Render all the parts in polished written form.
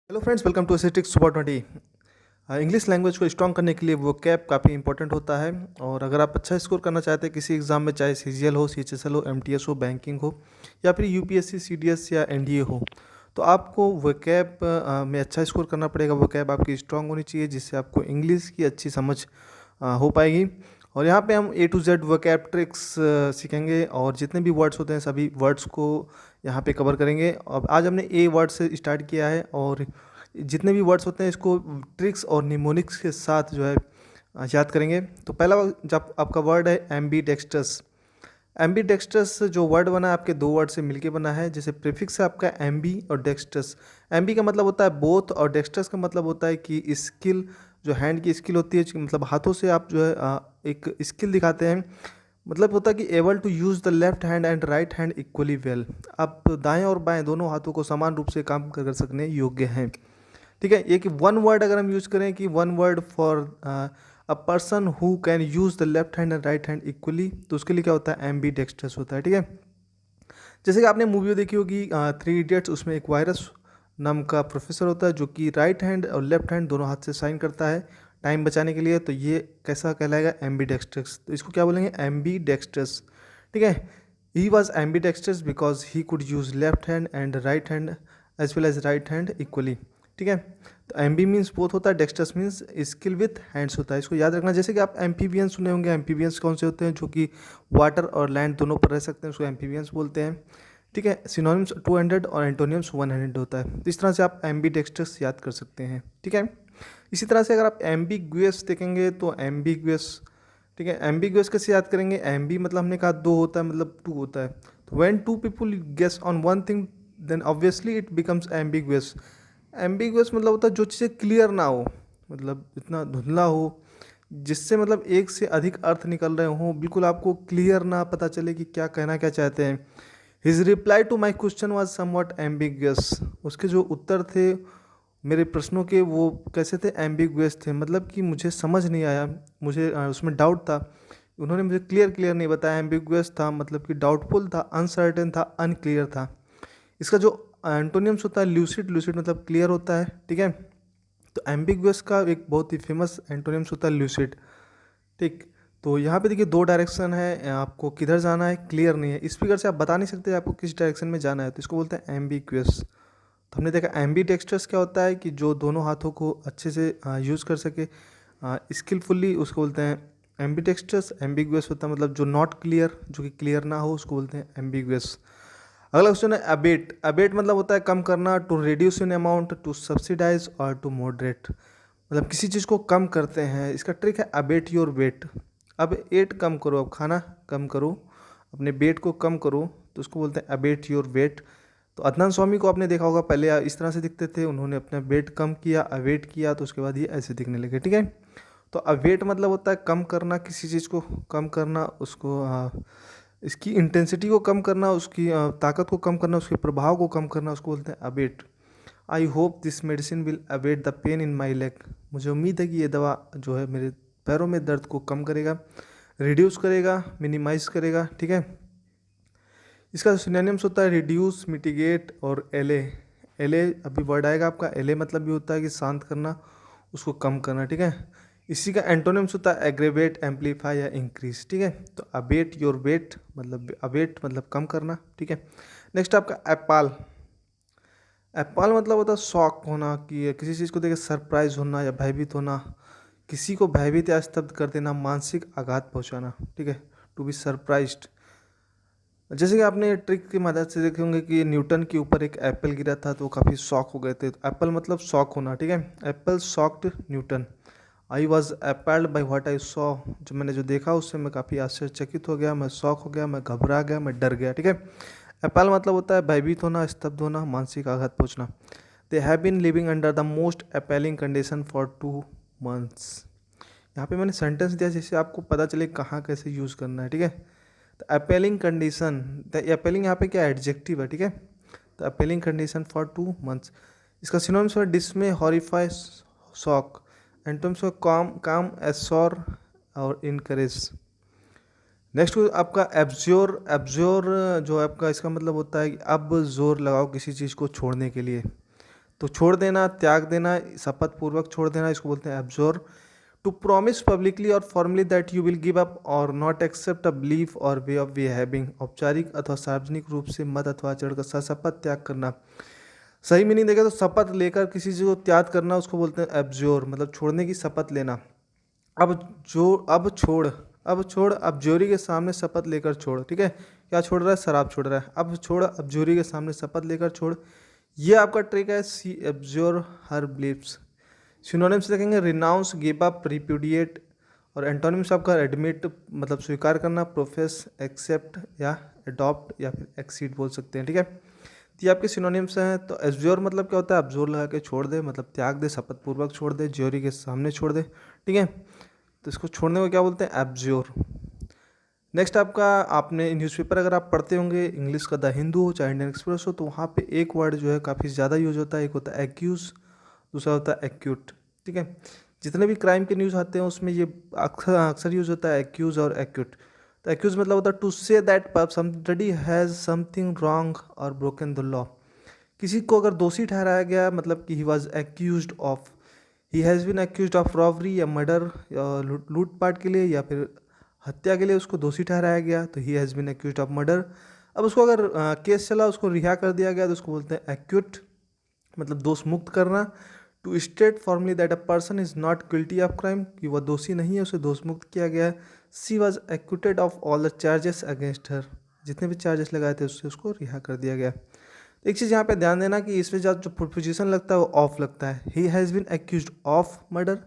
Hello friends, welcome to एसेटिक्स super 20। English language को strong करने के लिए वो कैप काफ़ी इंपॉर्टेंट होता है। और अगर आप अच्छा स्कोर करना चाहते हैं किसी एग्ज़ाम में, चाहे सीजीएल हो, सीएचएसएल हो, एमटीएस हो, बैंकिंग हो, या फिर यूपीएससी, सीडीएस या एनडीए हो, तो आपको वो कैप में अच्छा स्कोर करना पड़ेगा। वो कैप आपकी स्ट्रॉन्ग होनी चाहिए, जिससे आपको इंग्लिश की अच्छी समझ हो पाएगी। और यहाँ पे हम ए टू जेड वोकैब ट्रिक्स सीखेंगे, और जितने भी वर्ड्स होते हैं सभी वर्ड्स को यहाँ पे कवर करेंगे। अब आज हमने ए वर्ड से स्टार्ट किया है, और जितने भी वर्ड्स होते हैं इसको ट्रिक्स और निमोनिक्स के साथ जो है याद करेंगे। तो पहला जब आपका वर्ड है एम्बीडेक्स्ट्रस। एम्बीडेक्स्ट्रस जो वर्ड बना है आपके दो वर्ड से मिलके बना है, जैसे प्रीफिक्स है आपका एम्बी और डेक्स्ट्रस। एम्बी का मतलब होता है बोथ, और डेक्स्ट्रस का मतलब होता है कि स्किल, जो हैंड की स्किल होती है, मतलब हाथों से आप जो है एक स्किल दिखाते हैं। मतलब होता है कि able to use the left hand and right hand equally well. आप दाएं और बाएं दोनों हाथों को समान रूप से काम कर सकने योग्य हैं। ठीक है, ये कि वन वर्ड अगर हम यूज़ करें कि one word for a person who can use the left hand and right hand equally, तो उसके लिए क्या होता है, एम्बी डेक्स्ट्रस होता है। ठीक है, जैसे कि आपने मूवी देखी होगी थ्री इडियट्स, उसमें एक वायरस नाम का प्रोफेसर होता है जो कि राइट हैंड और लेफ्ट हैंड दोनों हाथ से साइन करता है टाइम बचाने के लिए। तो ये कैसा कहलाएगा, एम्बी डेक्स्ट्रस। तो इसको क्या बोलेंगे, एम्बी डेक्स्ट्रस। ठीक है, he was ambidextrous because he could use left hand and right hand as well as right hand equally. ठीक है, तो एम्बी मीन्स बोथ होता है, dextrous means skill with hands होता है। इसको याद रखना। जैसे कि आप एम्फीबियंस सुने होंगे। एम्फीबियंस कौन से होते हैं, जो कि वाटर और लैंड दोनों पर रह सकते हैं, उसको एम्फीबियंस बोलते हैं। ठीक है, सिनोनिम्स 200 और एंटोनियम्स 100 होता है। तो इस तरह से आप एम्बीडेक्स्ट्रस याद कर सकते हैं। ठीक है, इसी तरह से अगर आप एम्बिग्युअस देखेंगे तो एम्बिग्युअस, ठीक है, एम्बिग्युअस कैसे याद करेंगे। एम्बी मतलब हमने कहा दो होता है, मतलब टू होता है। तो when two people guess on one thing then obviously it becomes ambiguous. Ambiguous मतलब होता है जो चीज़ें क्लियर ना हो, मतलब इतना धुंधला हो जिससे मतलब एक से अधिक अर्थ निकल रहे हों, बिल्कुल आपको क्लियर ना पता चले कि क्या कहना क्या चाहते हैं। His reply to my question was somewhat ambiguous. उसके जो उत्तर थे मेरे प्रश्नों के, वो कैसे थे, एम्बिगुअस थे, मतलब कि मुझे समझ नहीं आया, मुझे उसमें डाउट था। उन्होंने मुझे क्लियर क्लियर नहीं बताया। एम्बिगुअस था मतलब कि डाउटफुल था, अनसर्टेन था, अनक्लियर था। इसका जो एंटोनियम्स होता है ल्यूसिड, ल्यूसिड मतलब क्लियर होता है। ठीक है, तो एम्बिगुअस का एक बहुत ही फेमस एंटोनियम्स होता है ल्यूसिड। ठीक, तो यहाँ पे देखिए दो डायरेक्शन है, आपको किधर जाना है क्लियर नहीं है। इस फिगर से आप बता नहीं सकते आपको किस डायरेक्शन में जाना है, तो इसको बोलते हैं एम्बिगुअस। तो हमने देखा एम्बीडेक्स्ट्रस क्या होता है कि जो दोनों हाथों को अच्छे से यूज़ कर सके स्किलफुली, उसको बोलते हैं एम्बीडेक्स्ट्रस। एम्बिगुअस होता है मतलब जो नॉट क्लियर, जो कि क्लियर ना हो, उसको बोलते हैं एम्बिगुअस। अगला क्वेश्चन है अबेट। अबेट मतलब होता है कम करना, to reduce in amount, to subsidize और टू मॉडरेट। मतलब किसी चीज़ को कम करते हैं। इसका ट्रिक है अबेट योर वेट। अब एट कम करो, अब खाना कम करो, अपने वेट को कम करो, तो उसको बोलते हैं अबेट योर वेट। तो अदनान स्वामी को आपने देखा होगा, पहले इस तरह से दिखते थे, उन्होंने अपना वेट कम किया, अवेट किया, तो उसके बाद ये ऐसे दिखने लगे। ठीक है, तो अवेट मतलब होता है कम करना, किसी चीज़ को कम करना, उसको इसकी इंटेंसिटी को कम करना, उसकी ताकत को कम करना, उसके प्रभाव को कम करना, उसको बोलते हैं abate. I hope this medicine will abate the pain in my leg. मुझे उम्मीद है कि ये दवा जो है मेरे पैरों में दर्द को कम करेगा, रिड्यूस करेगा, मिनिमाइज करेगा। ठीक है, इसका सिनोनिम्स होता है रिड्यूस, मिटिगेट और एले। एले अभी वर्ड आएगा आपका। एले मतलब भी होता है कि शांत करना, उसको कम करना। ठीक है, इसी का एंटोनिम्स होता है एग्रेवेट, एम्पलीफाई या इंक्रीज। ठीक है, तो अबेट योर वेट मतलब अबेट मतलब कम करना। ठीक है, नेक्स्ट आपका एपाल। एपाल मतलब होता है शॉक होना, कि किसी चीज़ को देख सरप्राइज होना या भयभीत होना, किसी को भयभीत या स्तब्ध कर देना, मानसिक आघात पहुंचाना। ठीक है, टू बी सरप्राइज्ड। जैसे कि आपने ट्रिक की मदद से देखे होंगे कि न्यूटन के ऊपर एक एप्पल गिरा था, तो वो काफ़ी शॉक हो गए थे। तो एप्पल मतलब शॉक होना। ठीक है, apple shocked Newton. I was appalled by what I saw. जो मैंने जो देखा उससे मैं काफ़ी आश्चर्यचकित हो गया, मैं शॉक हो गया, मैं घबरा गया, मैं डर गया। ठीक है, एप्पल मतलब होता है भयभीत होना, स्तब्ध होना, मानसिक आघात पहुँचना। They have been living under the most appalling condition for 2 months। यहाँ पे मैंने सेंटेंस दिया जिससे आपको पता चले कहाँ कैसे यूज़ करना है। ठीक है, तो अपेलिंग कंडीशन, द अपेलिंग यहाँ पे क्या एडजेक्टिव है। ठीक है, तो अपेलिंग कंडीशन फॉर 2 months। इसका synonyms for dismay, horrify, shock. Antonyms for calm, calm, assure और इनकरेज। नेक्स्ट आपका एब्ज्योर। एब्ज्योर जो आपका इसका मतलब होता है कि अब जोर लगाओ किसी चीज़ को छोड़ने के लिए। तो छोड़ देना, त्याग देना, शपथ पूर्वक छोड़ देना, इसको बोलते हैं एब्जोर। टू प्रॉमिस पब्लिकली और formally that you will give up और नॉट एक्सेप्ट अ बिलीफ और वे ऑफ बिहेविंग, औपचारिक अथवा सार्वजनिक रूप से मत अथवा आचरण का सशपथ त्याग करना। सही मीनिंग देखें तो शपथ लेकर किसी चीज़ को त्याग करना उसको बोलते हैं एब्जोर, मतलब छोड़ने की शपथ लेना। अब जो अब छोड़, अब ज्यूरी के सामने शपथ लेकर छोड़, ठीक है। क्या छोड़ रहा है? शराब छोड़ रहा है। अब छोड़, अब ज्यूरी के सामने शपथ लेकर छोड़। ये आपका ट्रिक है, सी एब्जोर हर बिलीव्स। सिनोनिम्स देखेंगे, रिनाउंस, गिव अप, रिप्यूडिएट। और एंटोनिम्स आपका एडमिट मतलब स्वीकार करना, प्रोफेस, एक्सेप्ट या अडॉप्ट या फिर एक्सीड बोल सकते हैं, ठीक है। तो ये आपके सिनोनिम्स हैं। तो एब्जोर मतलब क्या होता है? एब्जोर लगा के छोड़ दे, मतलब त्याग दे, शपथ पूर्वक छोड़ दे, ज्यूरी के सामने छोड़ दे, ठीक है। तो इसको छोड़ने को क्या बोलते हैं? एब्जोर। नेक्स्ट आपका, आपने न्यूज़पेपर अगर आप पढ़ते होंगे, इंग्लिश का द हिंदू हो चाहे इंडियन एक्सप्रेस हो, तो वहाँ पे एक वर्ड जो है काफ़ी ज़्यादा यूज होता है। एक होता है एक्यूज़, दूसरा होता है एक्यूट, ठीक है। जितने भी क्राइम के न्यूज़ आते हैं उसमें ये अक्सर अक्सर यूज होता है एक्यूज़ और एक्यूट। तो एक्यूज़ मतलब होता है to say that somebody has something wrong और ब्रोकन द लॉ। किसी को अगर दोषी ठहराया गया, मतलब कि he was accuse of, he has been accuse of robbery या मर्डर, लूटपाट के लिए या फिर हत्या के लिए उसको दोषी ठहराया गया, तो he has been accuse of murder. अब उसको अगर केस चला, उसको रिहा कर दिया गया, तो उसको बोलते हैं एक्यूट, मतलब दोष मुक्त करना। To state formally that a person is not guilty of crime, कि वह दोषी नहीं है, उसे दोष मुक्त किया गया है। She was acquitted of all the charges against her, जितने भी चार्जेस लगाए थे उससे उसको रिहा कर दिया गया। एक चीज़ यहाँ पे ध्यान देना कि इसमें जो प्रोपोजिशन लगता है वो ऑफ लगता है। He has been accused of murder,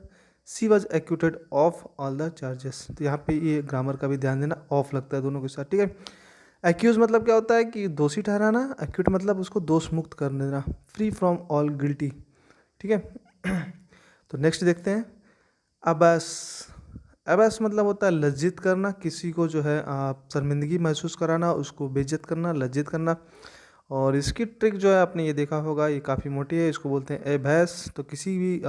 she was acquitted of all the charges. तो यहाँ पे ये ग्रामर का भी ध्यान देना, ऑफ लगता है दोनों के साथ, ठीक है। एक्यूज मतलब क्या होता है? कि दोषी ठहराना। एक्यूट मतलब उसको दोष मुक्त कर देना, फ्री फ्रॉम ऑल गिल्टी, ठीक है। तो नेक्स्ट देखते हैं, अबस। अबस मतलब होता है लज्जित करना, किसी को जो है शर्मिंदगी महसूस कराना, उसको बेइज्जत करना, लज्जित करना। और इसकी ट्रिक जो है आपने ये देखा होगा, ये काफ़ी मोटी है, इसको बोलते हैं ए भैंस। तो किसी भी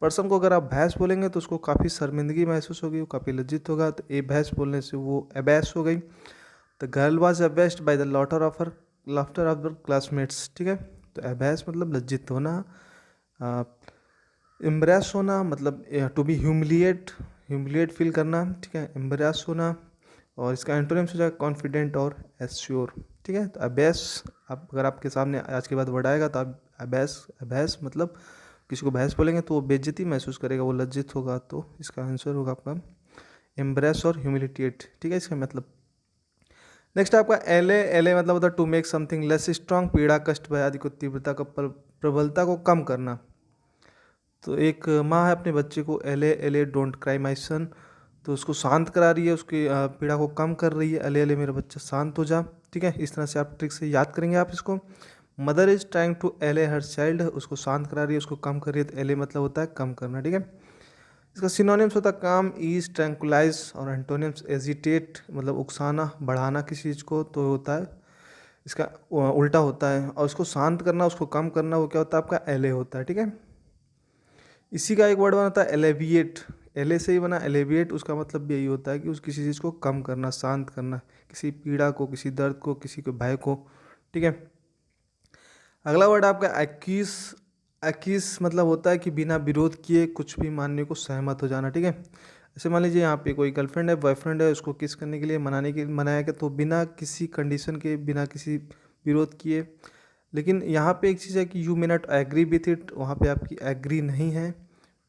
पर्सन को अगर आप भैंस बोलेंगे तो उसको काफ़ी शर्मिंदगी महसूस होगी, वो काफ़ी लज्जित होगा। तो ए भैंस बोलने से वो एबैस हो गई। The girl was abased by the laughter of the classmates, ठीक है। तो एबैस मतलब लज्जित होना। एम्ब्रेस होना मतलब टू बी ह्यूमिलिएट फील करना, ठीक है, एम्ब्रेस होना। और इसका एंटोनिम्स हो जाएगा कॉन्फिडेंट और एश्योर, ठीक है। तो अबैस, आप अगर आपके सामने आज के बाद वर्ड आएगा तो आप अबैस मतलब किसी को भैंस बोलेंगे तो वो बेइज्जती महसूस करेगा, वो लज्जित होगा। तो इसका आंसर होगा आपका एम्ब्रेस और ह्यूमिलिएट, ठीक है, इसका मतलब। नेक्स्ट आपका एले मतलब होता है to make something less strong, पीड़ा, कष्ट, भय आदि को तीव्रता का प्रबलता को कम करना। तो एक माँ है अपने बच्चे को एले डोंट क्राई माई सन, तो उसको शांत करा रही है, उसकी पीड़ा को कम कर रही है, एले मेरा बच्चा शांत हो जा, ठीक है। इस तरह से आप ट्रिक से याद करेंगे आप इसको। मदर इज ट्राइंग टू एले हर चाइल्ड, उसको शांत करा रही है, उसको कम कर रही है, तो एले मतलब होता है कम करना, ठीक है। इसका सिनोनिम्स होता है काम, ईज, ट्रैंकुलाइज। और एंटोनिम्स एजिटेट मतलब उकसाना, बढ़ाना किसी चीज़ को, तो होता है इसका उल्टा होता है। और उसको शांत करना, उसको कम करना, वो क्या होता है? आपका एले होता है, ठीक है। इसी का एक वर्ड बना था एलेविएट, एले से ही बना एलेविएट। उसका मतलब भी यही होता है कि उस किसी चीज़ को कम करना, शांत करना, किसी पीड़ा को, किसी दर्द को, किसी के भय को, ठीक है। अगला वर्ड आपका एक्कीस। एक्कीस मतलब होता है कि बिना विरोध किए कुछ भी मानने को सहमत हो जाना, ठीक है। जैसे मान लीजिए यहाँ पे कोई गर्लफ्रेंड है, बॉयफ्रेंड है, उसको किस करने के लिए मनाया गया, तो बिना किसी कंडीशन के, बिना किसी विरोध किए। लेकिन यहाँ पे एक चीज़ है कि you may not agree with it, वहाँ पे आपकी एग्री नहीं है,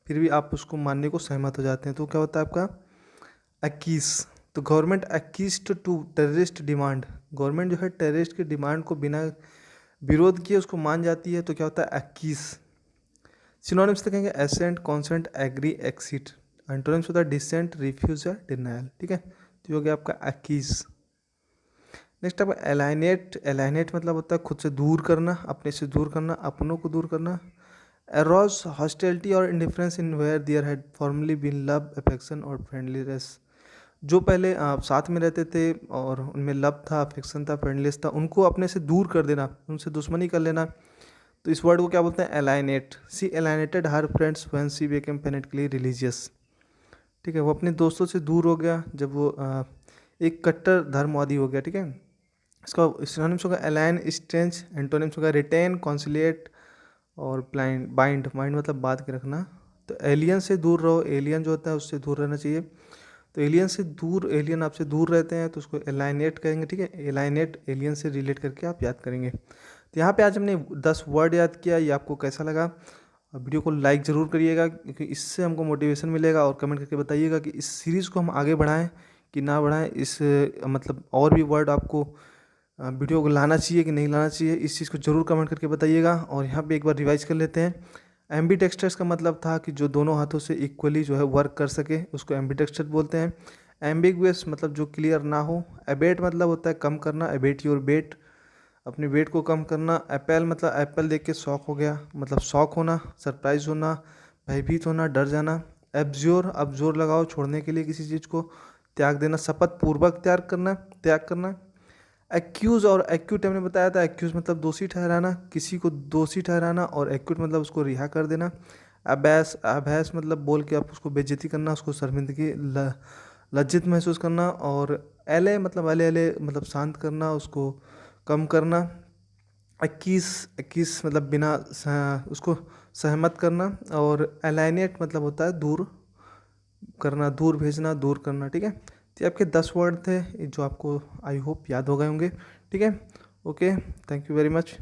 फिर भी आप उसको मानने को सहमत हो जाते हैं, तो क्या होता है आपका एक्कीस। तो government acquiesced to terrorist demand, government जो है टेररिस्ट की डिमांड को बिना विरोध किए उसको मान जाती है, तो क्या होता है? एक्कीस। सिनोनिम्स देखेंगे assent, consent, agree, accede. Antonyms होता है डिसेंट, रिफ्यूज या डिनायल, ठीक है। तो ये हो गया आपका एक्कीस। नेक्स्ट आपका एलाइनेट। एलाइनेट मतलब होता है खुद से दूर करना, अपने से दूर करना, अपनों को दूर करना। एरोज, हॉस्टिलिटी और indifference in where there had formerly been love, affection और फ्रेंडलीनेस। जो पहले आप साथ में रहते थे और उनमें लव था, अफेक्शन था, फ्रेंडलीनेस था, उनको अपने से दूर कर देना, उनसे दुश्मनी कर लेना। तो इस वर्ड को क्या बोलते हैं? Alienate. She alienated her friends when she became fanatically religious, ठीक है। वो अपने दोस्तों से दूर हो गया जब वो एक कट्टर धर्मवादी हो गया, ठीक है। इसका सिनोनिम्स होगा अलाइन, स्ट्रेंच। एंटोनिम्स होगा रिटेन, कॉन्सिलिएट और ब्लाइंड बाइंड माइंड मतलब बांध के रखना। तो एलियन से दूर रहो, एलियन जो होता है उससे दूर रहना चाहिए। तो एलियन से दूर, एलियन आपसे दूर रहते हैं तो उसको एलाइनेट कहेंगे, ठीक है। एलाइनेट एलियन से रिलेट करके आप याद करेंगे। तो यहाँ पे आज हमने 10 वर्ड याद किया। ये आपको कैसा लगा? वीडियो को लाइक ज़रूर करिएगा क्योंकि इससे हमको मोटिवेशन मिलेगा, और कमेंट करके बताइएगा कि इस सीरीज़ को हम आगे बढ़ाएं कि ना बढ़ाएं। इस मतलब और भी वर्ड आपको वीडियो को लाना चाहिए कि नहीं लाना चाहिए, इस चीज़ को ज़रूर कमेंट करके बताइएगा। और यहाँ पे एक बार रिवाइज कर लेते हैं। एम्बीडेक्स्ट्रस का मतलब था कि जो दोनों हाथों से इक्वली जो है वर्क कर सके, उसको एम्बीडेक्स्ट्रस बोलते हैं। एम्बिगुअस मतलब जो क्लियर ना हो। एबेट मतलब होता है कम करना, एबेट योर वेट, अपने वेट को कम करना। एप्पल मतलब एप्पल देख के शौक हो गया, मतलब शौक होना, सरप्राइज होना, भयभीत होना, डर जाना। एब्ज्योर, अब जोर लगाओ छोड़ने के लिए किसी चीज़ को। त्याग देना, शपथ पूर्वक त्याग करना। एक्यूज़ और एक्यूट हमने बताया था। एक्यूज़ मतलब दोषी ठहराना, किसी को दोषी ठहराना, और एक्यूट मतलब उसको रिहा कर देना। अभैस मतलब बोल के आप उसको बेइज्जती करना, उसको शर्मिंदगी लज्जित महसूस करना। और एले मतलब एले एले मतलब शांत करना, उसको कम करना। 21 मतलब बिना उसको सहमत करना। और अलाइनेट मतलब होता है दूर करना, दूर भेजना, दूर करना, ठीक है। तो ये आपके 10 वर्ड थे जो आपको आई होप याद हो गए होंगे, ठीक है। Okay, thank you very much.